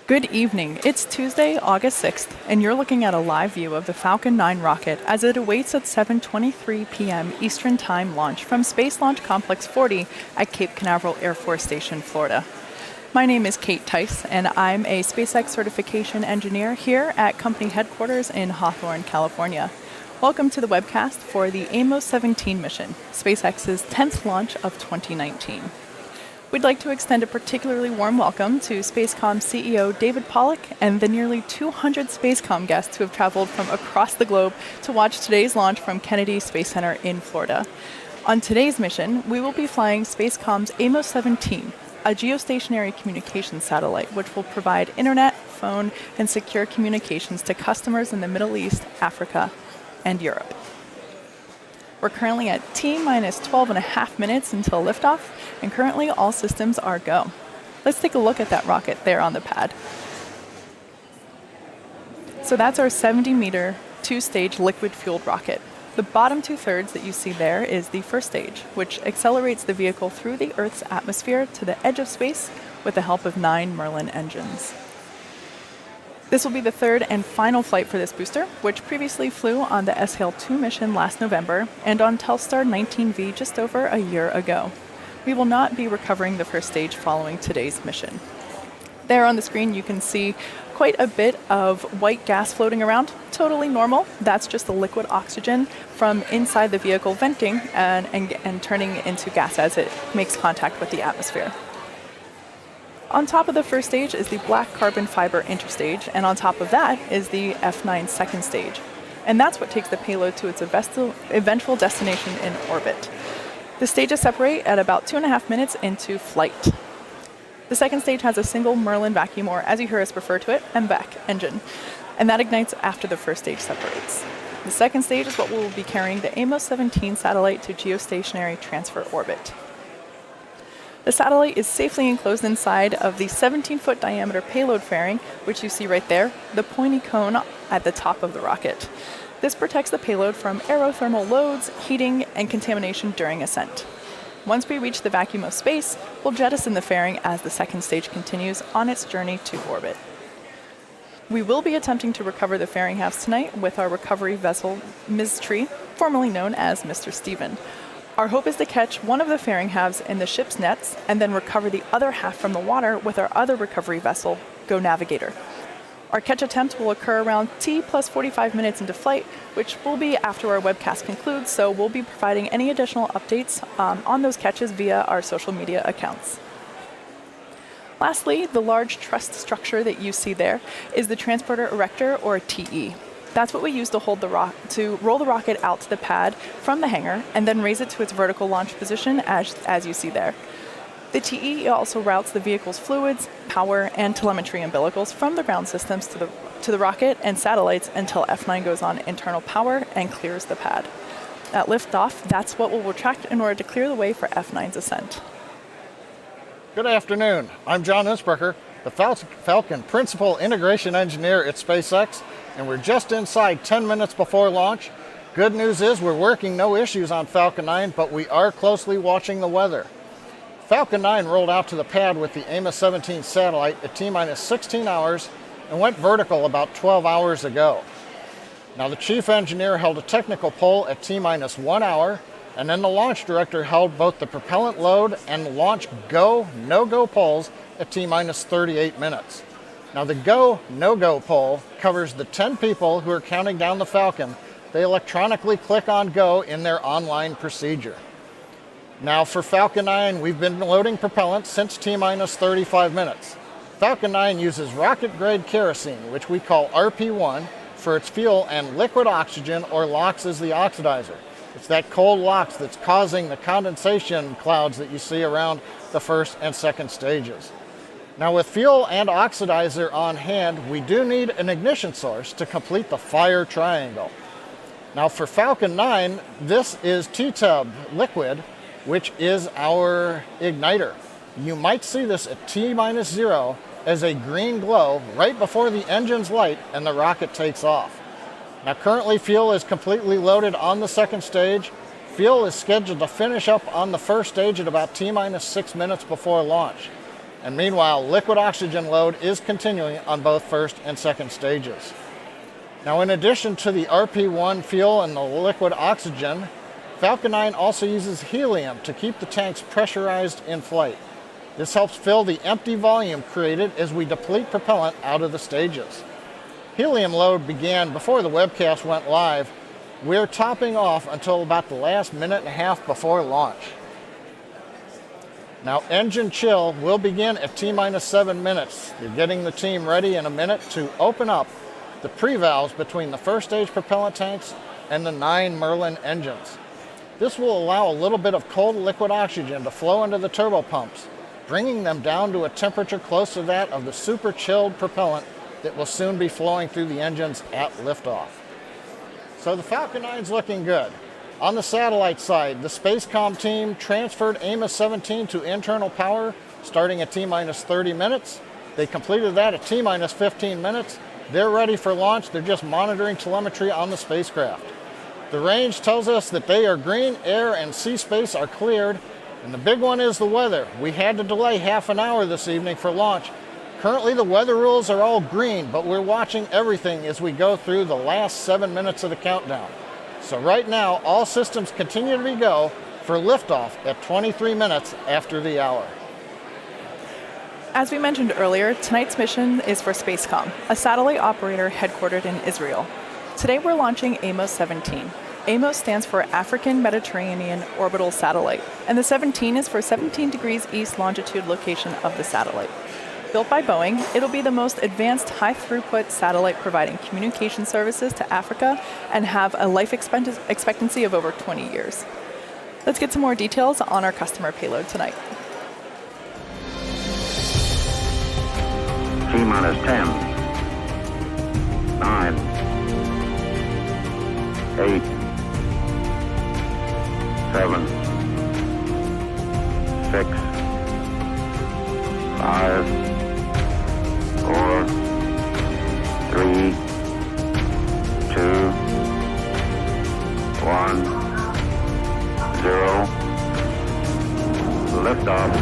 Good evening. It's Tuesday, August 6th, and you're looking at a live view of the Falcon 9 rocket as it awaits at 7:23 p.m. Eastern Time launch from Space Launch Complex 40 at Cape Canaveral Air Force Station, Florida. My name is Kate Tice, and I'm a SpaceX certification engineer here at company headquarters in Hawthorne, California. Welcome to the webcast for the Amos-17 mission, SpaceX's 10th launch of 2019. We'd like to extend a particularly warm welcome to Spacecom CEO David Pollock and the nearly 200 Spacecom guests who have traveled from across the globe to watch today's launch from Kennedy Space Center in Florida. On today's mission, we will be flying Spacecom's Amos-17, a geostationary communications satellite which will provide internet, phone, and secure communications to customers in the Middle East, Africa, and Europe. We're currently at T-minus 12 and a half minutes until liftoff, and currently all systems are go. Let's take a look at that rocket there on the pad. So that's our 70-meter, two-stage liquid-fueled rocket. The bottom two-thirds that you see there is the first stage, which accelerates the vehicle through the Earth's atmosphere to the edge of space with the help of 9 Merlin engines. This will be the third and final flight for this booster, which previously flew on the SHALE-2 mission last November and on Telstar-19 V just over a year ago. We will not be recovering the first stage following today's mission. There on the screen you can see quite a bit of white gas floating around, totally normal. That's just the liquid oxygen from inside the vehicle venting and turning into gas as it makes contact with the atmosphere. On top of the first stage is the black carbon fiber interstage, and on top of that is the F9 second stage. And that's what takes the payload to its eventual destination in orbit. The stages separate at about 2.5 minutes into flight. The second stage has a single Merlin vacuum, or as you hear us refer to it, MVAC engine, and that ignites after the first stage separates. The second stage is what will be carrying the Amos-17 satellite to geostationary transfer orbit. The satellite is safely enclosed inside of the 17-foot diameter payload fairing, which you see right there, the pointy cone at the top of the rocket. This protects the payload from aerothermal loads, heating, and contamination during ascent. Once we reach the vacuum of space, we'll jettison the fairing as the second stage continues on its journey to orbit. We will be attempting to recover the fairing halves tonight with our recovery vessel, Ms. Tree, formerly known as Mr. Steven. Our hope is to catch one of the fairing halves in the ship's nets and then recover the other half from the water with our other recovery vessel, Go Navigator. Our catch attempt will occur around T plus 45 minutes into flight, which will be after our webcast concludes, so we'll be providing any additional updates on those catches via our social media accounts. Lastly, the large truss structure that you see there is the transporter erector, or TE. That's what we use to roll the rocket out to the pad from the hangar and then raise it to its vertical launch position as you see there. The TE also routes the vehicle's fluids, power, and telemetry umbilicals from the ground systems to the rocket and satellites until F9 goes on internal power and clears the pad. At liftoff, that's what will retract in order to clear the way for F9's ascent. Good afternoon. I'm John Innsbrucker, the Falcon Principal Integration Engineer at SpaceX, and we're just inside 10 minutes before launch. Good news is we're working no issues on Falcon 9, but we are closely watching the weather. Falcon 9 rolled out to the pad with the Amos-17 satellite at T-minus 16 hours and went vertical about 12 hours ago. Now the chief engineer held a technical poll at T-minus 1 hour, and then the launch director held both the propellant load and launch go, no-go polls at T-minus 38 minutes. Now the go, no-go poll covers the 10 people who are counting down the Falcon. They electronically click on go in their online procedure. Now for Falcon 9, we've been loading propellant since T-minus 35 minutes. Falcon 9 uses rocket-grade kerosene, which we call RP1, for its fuel, and liquid oxygen, or LOX, is the oxidizer. It's that cold LOX that's causing the condensation clouds that you see around the first and second stages. Now with fuel and oxidizer on hand, we do need an ignition source to complete the fire triangle. Now for Falcon 9, this is T-tub liquid, which is our igniter. You might see this at T-minus 0 as a green glow right before the engines light and the rocket takes off. Now currently fuel is completely loaded on the second stage. Fuel is scheduled to finish up on the first stage at about T-minus 6 minutes before launch. And meanwhile, liquid oxygen load is continuing on both first and second stages. Now, in addition to the RP-1 fuel and the liquid oxygen, Falcon 9 also uses helium to keep the tanks pressurized in flight. This helps fill the empty volume created as we deplete propellant out of the stages. Helium load began before the webcast went live. We're topping off until about the last minute and a half before launch. Now, engine chill will begin at T-minus 7 minutes. You're getting the team ready in a minute to open up the pre-valves between the first stage propellant tanks and the 9 Merlin engines. This will allow a little bit of cold liquid oxygen to flow into the turbo pumps, bringing them down to a temperature close to that of the super chilled propellant that will soon be flowing through the engines at liftoff. So the Falcon 9's looking good. On the satellite side, the Spacecom team transferred Amos-17 to internal power starting at T-minus 30 minutes. They completed that at T-minus 15 minutes. They're ready for launch. They're just monitoring telemetry on the spacecraft. The range tells us that they are green, air and sea space are cleared. And the big one is the weather. We had to delay half an hour this evening for launch. Currently, the weather rules are all green, but we're watching everything as we go through the last 7 minutes of the countdown. So right now, all systems continue to be go for liftoff at 23 minutes after the hour. As we mentioned earlier, tonight's mission is for Spacecom, a satellite operator headquartered in Israel. Today we're launching Amos-17. Amos stands for African Mediterranean Orbital Satellite, and the 17 is for 17 degrees east longitude location of the satellite. Built by Boeing, it'll be the most advanced high-throughput satellite providing communication services to Africa and have a life expectancy of over 20 years. Let's get some more details on our customer payload tonight. T-minus 10, 9, 8, 7, 6, 5, 4, 3, 2, 1, 0. Liftoff.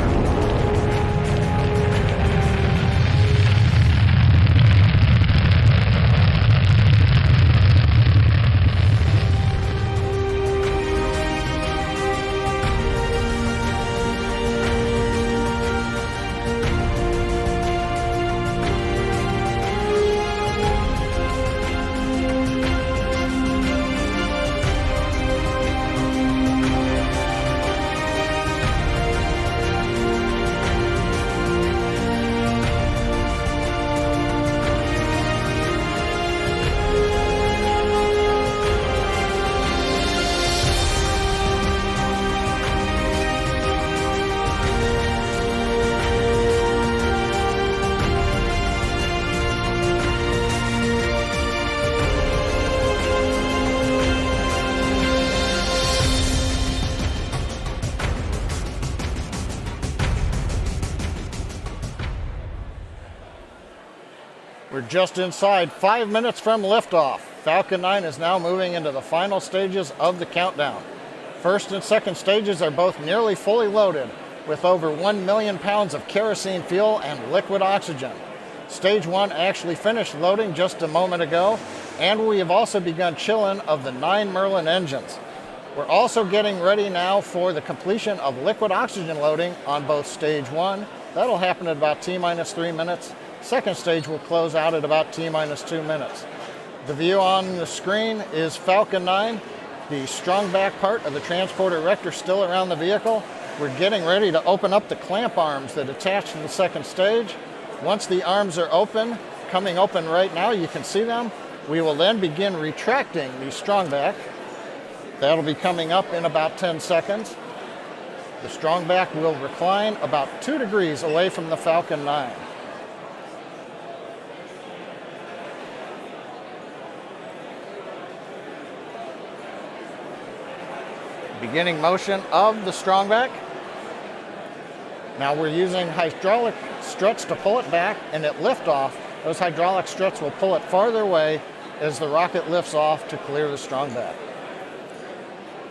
We're just inside 5 minutes from liftoff. Falcon 9 is now moving into the final stages of the countdown. First and second stages are both nearly fully loaded with over 1 million pounds of kerosene fuel and liquid oxygen. Stage 1 actually finished loading just a moment ago, and we have also begun chilling of the 9 Merlin engines. We're also getting ready now for the completion of liquid oxygen loading on both stage 1. That'll happen at about T-minus 3 minutes. Second stage will close out at about T-minus 2 minutes. The view on the screen is Falcon 9. The strong back part of the transporter erector still around the vehicle. We're getting ready to open up the clamp arms that attach to the second stage. Once the arms are open, coming open right now, you can see them, we will then begin retracting the strong back. That'll be coming up in about 10 seconds. The strong back will recline about 2 degrees away from the Falcon 9. Beginning motion of the strong back. Now we're using hydraulic struts to pull it back, and at liftoff, those hydraulic struts will pull it farther away as the rocket lifts off to clear the strong back.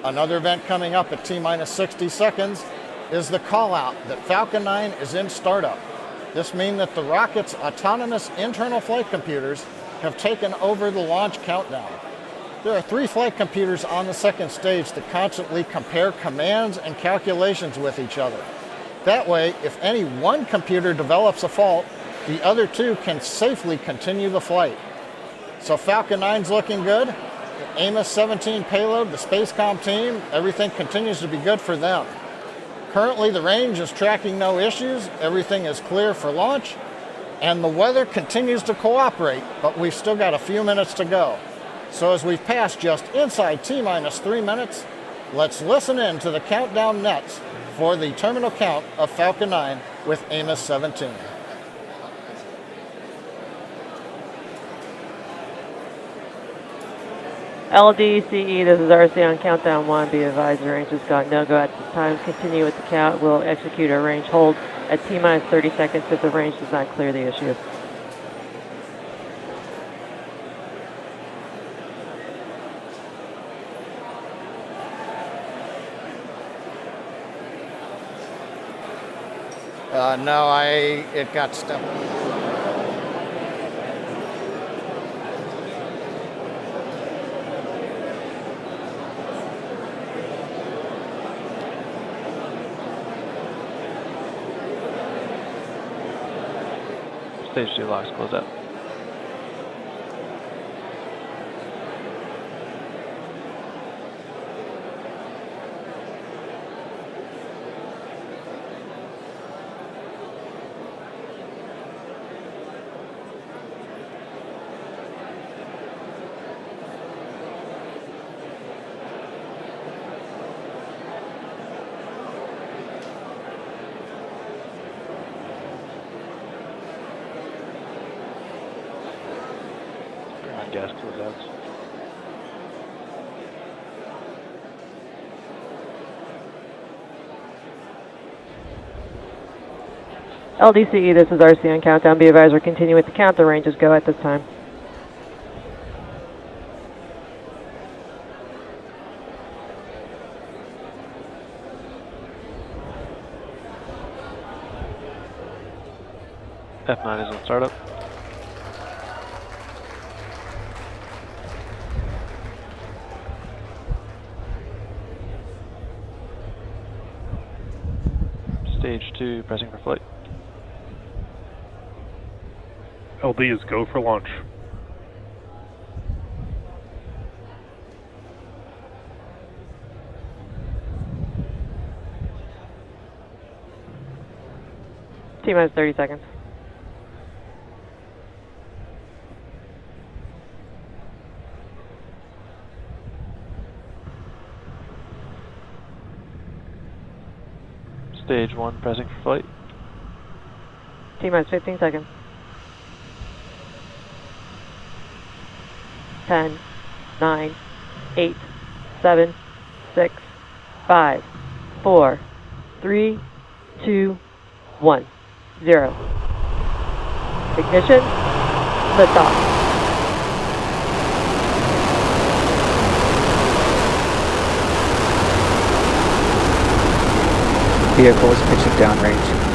Another vent coming up at T-minus 60 seconds. is the call out that Falcon 9 is in startup. This means that the rocket's autonomous internal flight computers have taken over the launch countdown. There are 3 flight computers on the second stage that constantly compare commands and calculations with each other. That way, if any one computer develops a fault, the other 2 can safely continue the flight. So Falcon 9's looking good. The Amos-17 payload, the Spacecom team, everything continues to be good for them. Currently, the range is tracking no issues. Everything is clear for launch, and the weather continues to cooperate, but we've still got a few minutes to go. So as we've passed just inside T-minus 3 minutes, let's listen in to the countdown nets for the terminal count of Falcon 9 with Amos-17. LDCE, this is RC on countdown 1. Be advised, the range has got no go at this time. Continue with the count. We'll execute a range hold at T-minus 30 seconds if the range does not clear the issue. No, it got stuck. Stage 2 locks close up. Gas closeouts. LDCE, this is RC on countdown. Be advised, we're continuing with the count. The range is go at this time. F9 is on startup. Stage 2 pressing for flight. LD is go for launch. T-minus 30 seconds. Stage 1 pressing for flight. T-minus 15 seconds. 10, 9, 8, 7, 6, 5, 4, 3, 2, 1, 0. Ignition, liftoff. Vehicle is pitching downrange.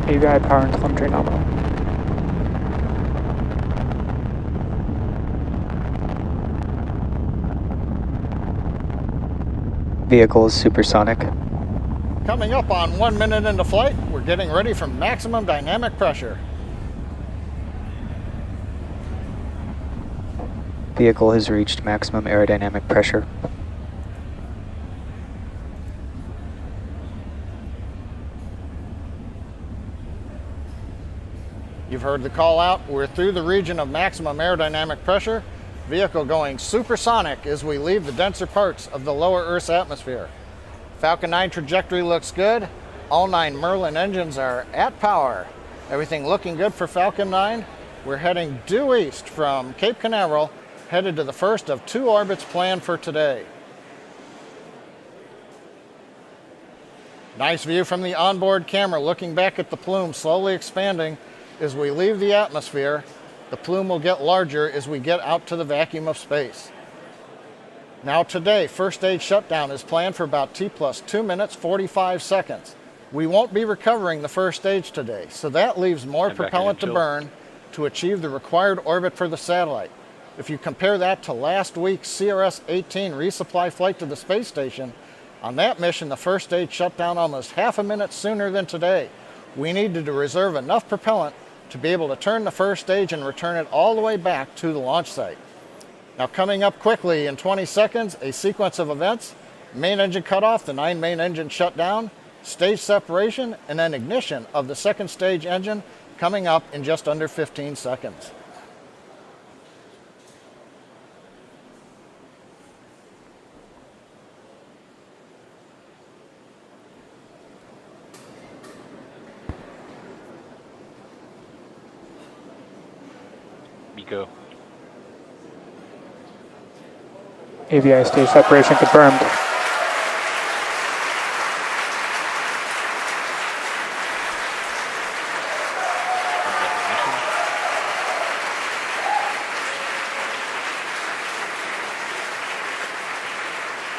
AVI power and telemetry nominal. Vehicle is supersonic. Coming up on 1 minute into flight, we're getting ready for maximum dynamic pressure. Vehicle has reached maximum aerodynamic pressure. You've heard the call out. We're through the region of maximum aerodynamic pressure. Vehicle going supersonic as we leave the denser parts of the lower Earth's atmosphere. Falcon 9 trajectory looks good. All 9 Merlin engines are at power. Everything looking good for Falcon 9. We're heading due east from Cape Canaveral, headed to the first of 2 orbits planned for today. Nice view from the onboard camera looking back at the plume slowly expanding as we leave the atmosphere. The plume will get larger as we get out to the vacuum of space. Now today, first stage shutdown is planned for about T plus 2 minutes 45 seconds. We won't be recovering the first stage today, so that leaves more propellant to burn to achieve the required orbit for the satellite. If you compare that to last week's CRS-18 resupply flight to the space station, on that mission the first stage shut down almost half a minute sooner than today. We needed to reserve enough propellant to be able to turn the first stage and return it all the way back to the launch site. Now coming up quickly in 20 seconds, a sequence of events: main engine cutoff, the 9 main engines shut down, stage separation, and then ignition of the second stage engine coming up in just under 15 seconds. Miko. AVI stage separation confirmed.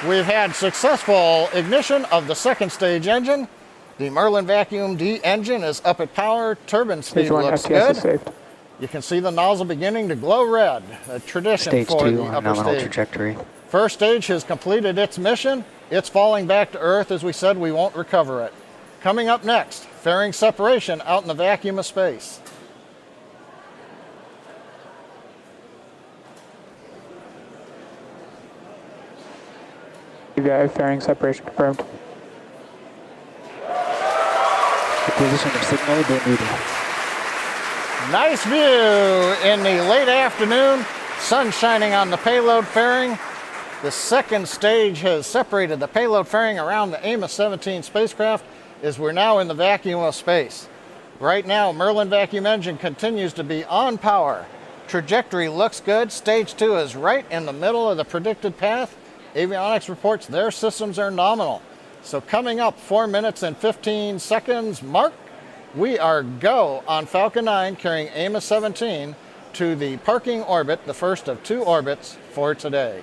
We've had successful ignition of the second stage engine. The Merlin Vacuum D engine is up at power. Turbine speed Stage 1 looks STS good. is saved. You can see the nozzle beginning to glow red, a tradition Stage for 2 the on upper nominal stage. trajectory. First stage has completed its mission. It's falling back to Earth. As we said, we won't recover it. Coming up next, fairing separation out in the vacuum of space. AVI fairing separation confirmed. Acquisition of signal bit needed. Nice view in the late afternoon. Sun shining on the payload fairing. The second stage has separated the payload fairing around the Amos-17 spacecraft as we're now in the vacuum of space. Right now, Merlin vacuum engine continues to be on power. Trajectory looks good. Stage 2 is right in the middle of the predicted path. Avionics reports their systems are nominal. So coming up 4 minutes and 15 seconds mark, we are go on Falcon 9 carrying Amos-17 to the parking orbit, the first of 2 orbits for today.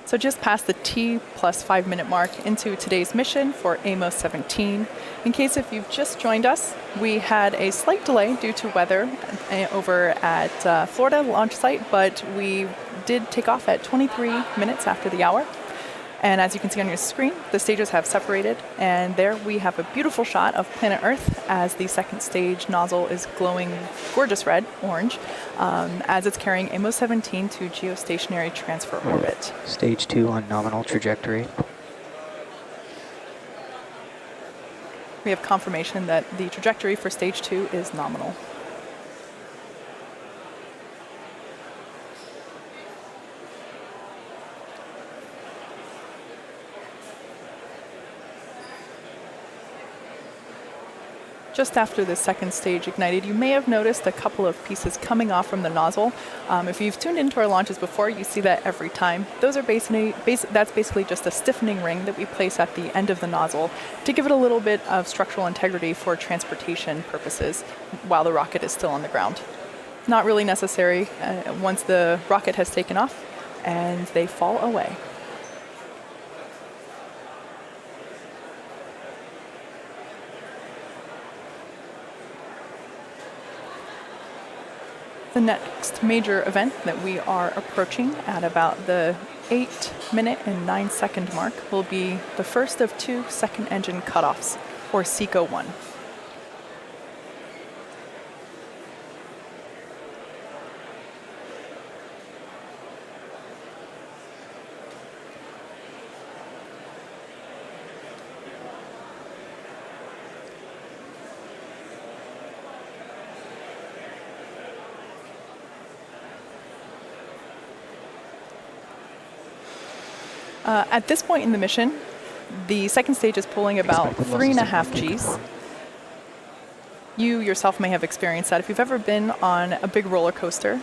So just past the T plus 5 minute mark into today's mission for Amos-17. In case if you've just joined us, we had a slight delay due to weather over at Florida launch site, but we did take off at 23 minutes after the hour. And as you can see on your screen, the stages have separated, and there we have a beautiful shot of planet Earth as the second stage nozzle is glowing gorgeous red, orange, as it's carrying Amos-17 to geostationary transfer orbit. Stage 2 on nominal trajectory. We have confirmation that the trajectory for stage 2 is nominal. Just after the second stage ignited, you may have noticed a couple of pieces coming off from the nozzle. If you've tuned into our launches before, you see that every time. Those are that's basically just a stiffening ring that we place at the end of the nozzle to give it a little bit of structural integrity for transportation purposes while the rocket is still on the ground. Not really necessary once the rocket has taken off and they fall away. The next major event that we are approaching at about the 8-minute and 9-second mark will be the first of 2 second engine cutoffs, or SECO 1. At this point in the mission, the second stage is pulling about 3.5 Gs. You yourself may have experienced that. If you've ever been on a big roller coaster,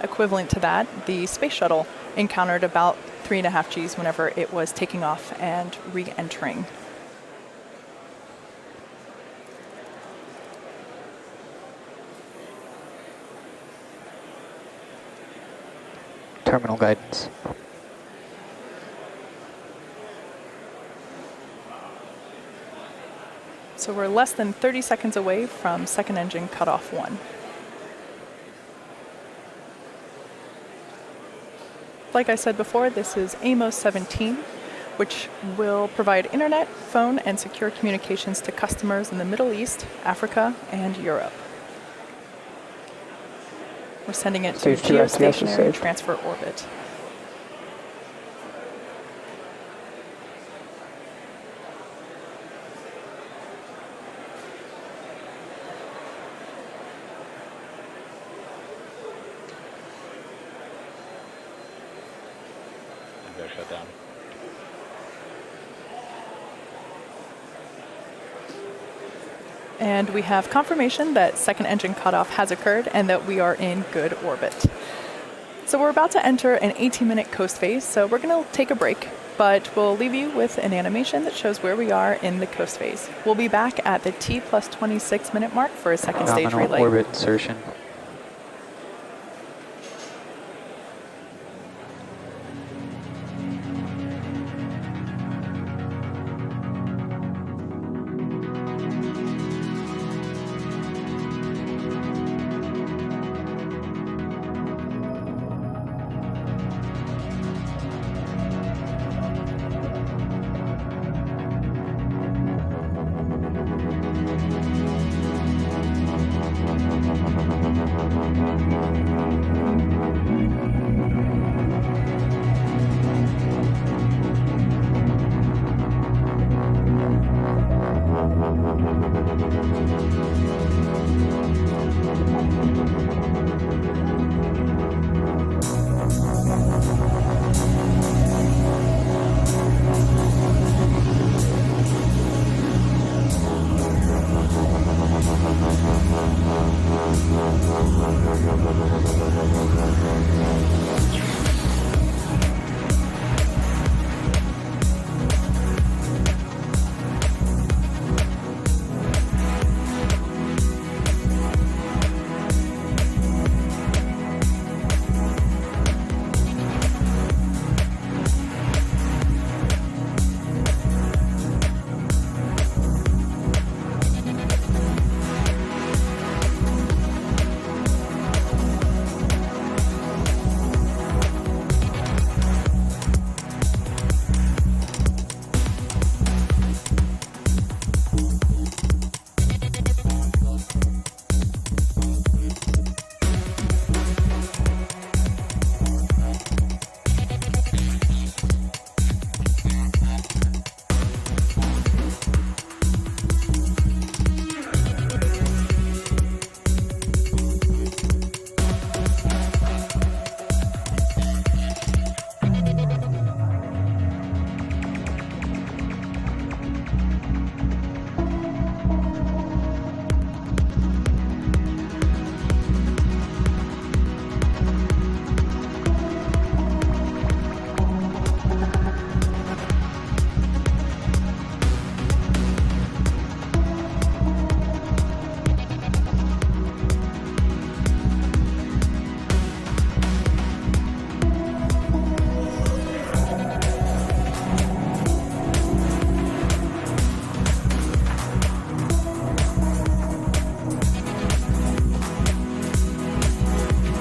equivalent to that, the space shuttle encountered about 3.5 Gs whenever it was taking off and re-entering. Terminal guidance. So we're less than 30 seconds away from second engine cutoff 1. Like I said before, this is Amos-17, which will provide internet, phone, and secure communications to customers in the Middle East, Africa, and Europe. We're sending it to Stage 2 RTS is geostationary safe. transfer orbit. They're shut down. And we have confirmation that second engine cutoff has occurred and that we are in good orbit. So we're about to enter an 18-minute coast phase, so we're going to take a break, but we'll leave you with an animation that shows where we are in the coast phase. We'll be back at the T plus 26-minute mark for a second stage Nominal relay. orbit insertion.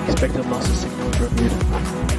Expected loss of signal in Bermuda.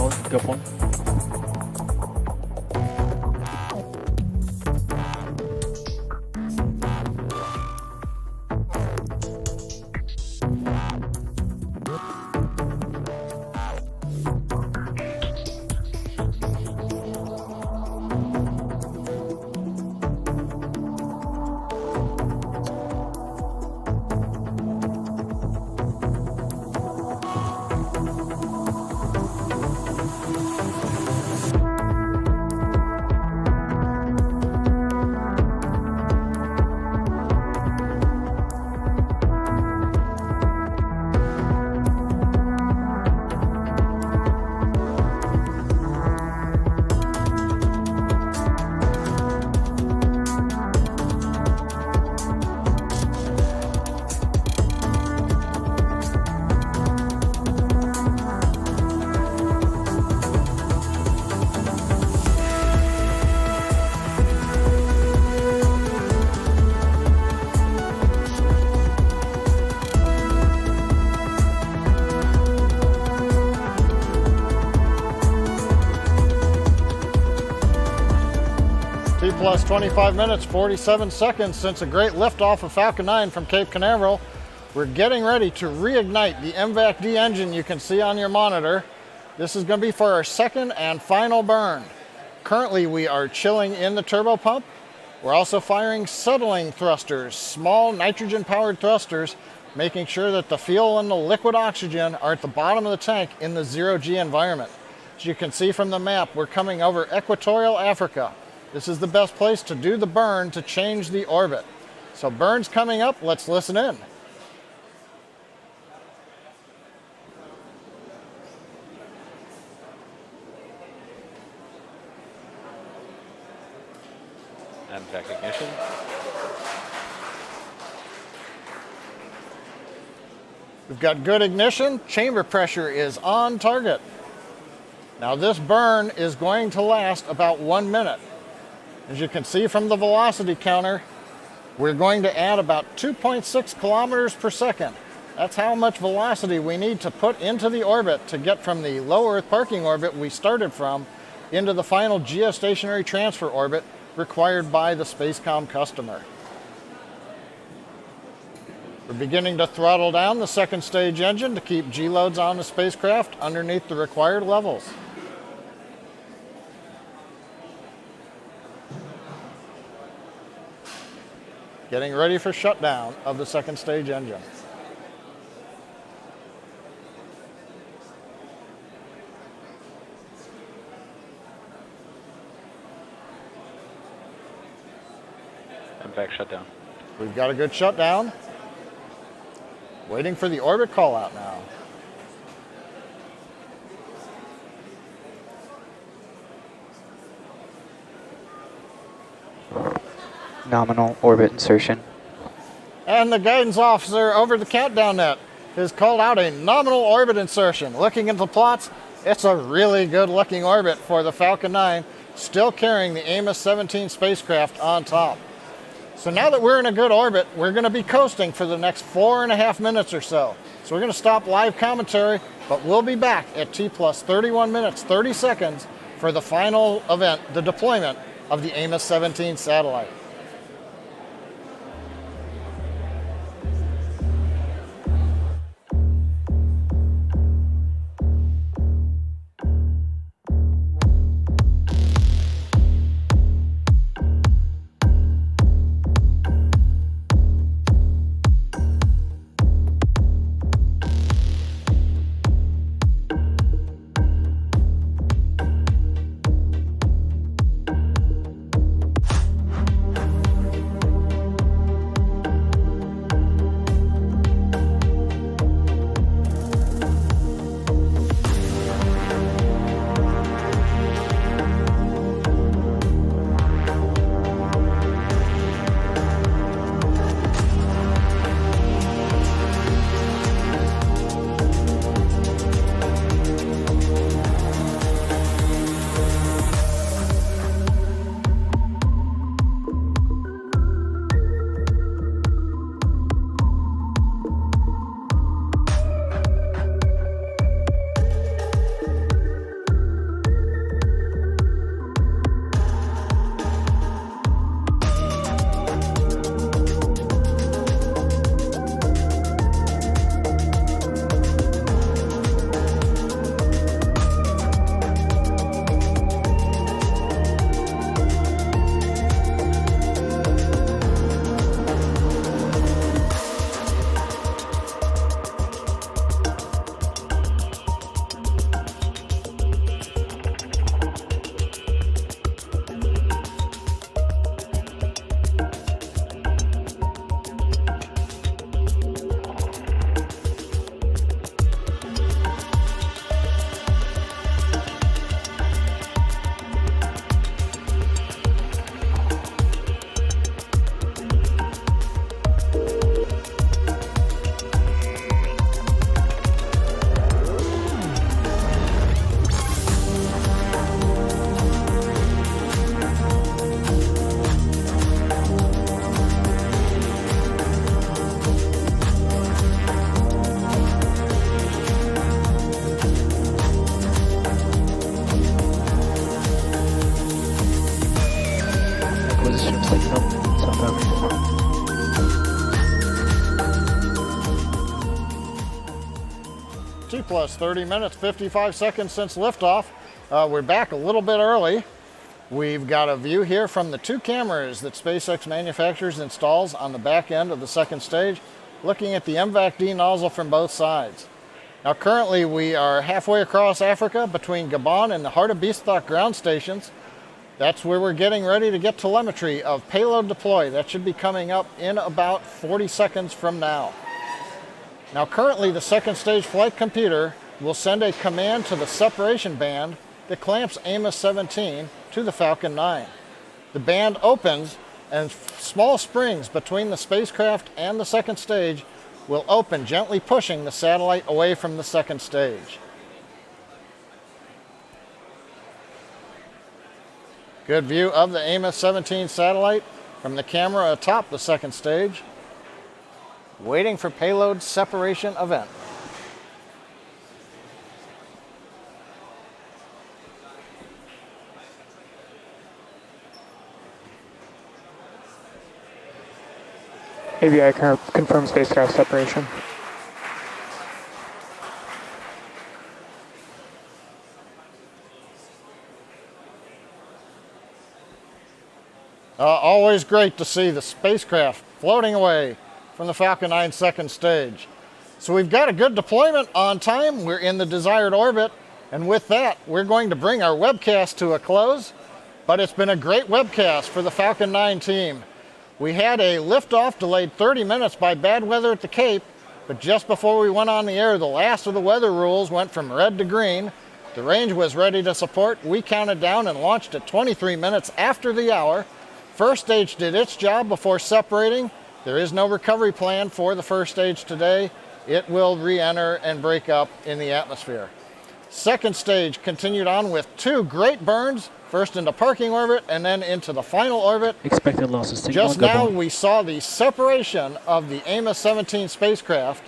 Nominal, go one. Plus 25 minutes, 47 seconds since a great liftoff of Falcon 9 from Cape Canaveral. We're getting ready to reignite the MVAC-D engine you can see on your monitor. This is going to be for our second and final burn. Currently, we are chilling in the turbo pump. We're also firing settling thrusters, small nitrogen-powered thrusters, making sure that the fuel and the liquid oxygen are at the bottom of the tank in the zero-G environment. As you can see from the map, we're coming over equatorial Africa. This is the best place to do the burn to change the orbit. So burn's coming up, let's listen in. And back ignition. We've got good ignition, chamber pressure is on target. Now this burn is going to last about 1 minute. As you can see from the velocity counter, we're going to add about 2.6 kilometers per second. That's how much velocity we need to put into the orbit to get from the low Earth parking orbit we started from into the final geostationary transfer orbit required by the Spacecom customer. We're beginning to throttle down the second stage engine to keep G-loads on the spacecraft underneath the required levels. Getting ready for shutdown of the second stage engine. MVAC shutdown. We've got a good shutdown. Waiting for the orbit call out now. Nominal orbit insertion. And the guidance officer over the countdown net has called out a nominal orbit insertion. Looking at the plots, it's a really good looking orbit for the Falcon 9, still carrying the Amos-17 spacecraft on top. So now that we're in a good orbit, we're going to be coasting for the next 4.5 minutes or so. So we're going to stop live commentary, but we'll be back at T plus 31 minutes, 30 seconds for the final event, the deployment of the Amos-17 satellite. position flight field. South over. T plus 30 minutes, 55 seconds since liftoff. We're back a little bit early. We've got a view here from the 2 cameras that SpaceX manufactures and installs on the back end of the second stage, looking at the MVAC-D nozzle from both sides. Now currently we are halfway across Africa between Gabon and the Heart of Beanstalk ground stations. That's where we're getting ready to get telemetry of payload deploy. That should be coming up in about 40 seconds from now. Now currently the second stage flight computer will send a command to the separation band that clamps Amos-17 to the Falcon 9. The band opens and small springs between the spacecraft and the second stage will open, gently pushing the satellite away from the second stage. Good view of the Amos-17 satellite from the camera atop the second stage, waiting for payload separation event. AVI confirm spacecraft separation. Always great to see the spacecraft floating away from the Falcon 9 second stage. So we've got a good deployment on time. We're in the desired orbit. And with that, we're going to bring our webcast to a close. But it's been a great webcast for the Falcon 9 team. We had a liftoff delayed 30 minutes by bad weather at the Cape, but just before we went on the air, the last of the weather rules went from red to green. The range was ready to support. We counted down and launched at 23 minutes after the hour. First stage did its job before separating. There is no recovery plan for the first stage today. It will re-enter and break up in the atmosphere. Second stage continued on with 2 great burns, first into parking orbit and then into the final orbit. Expected losses. Just now we saw the separation of the Amos-17 spacecraft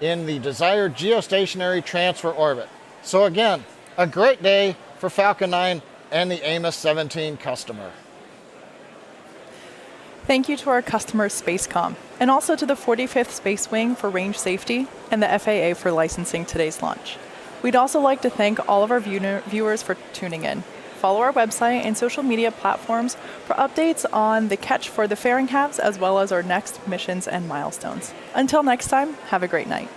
in the desired geostationary transfer orbit. So again, a great day for Falcon 9 and the Amos-17 customer. Thank you to our customer Spacecom, and also to the 45th Space Wing for range safety and the FAA for licensing today's launch. We'd also like to thank all of our viewers for tuning in. Follow our website and social media platforms for updates on the catch for the fairing halves, as well as our next missions and milestones. Until next time, have a great night.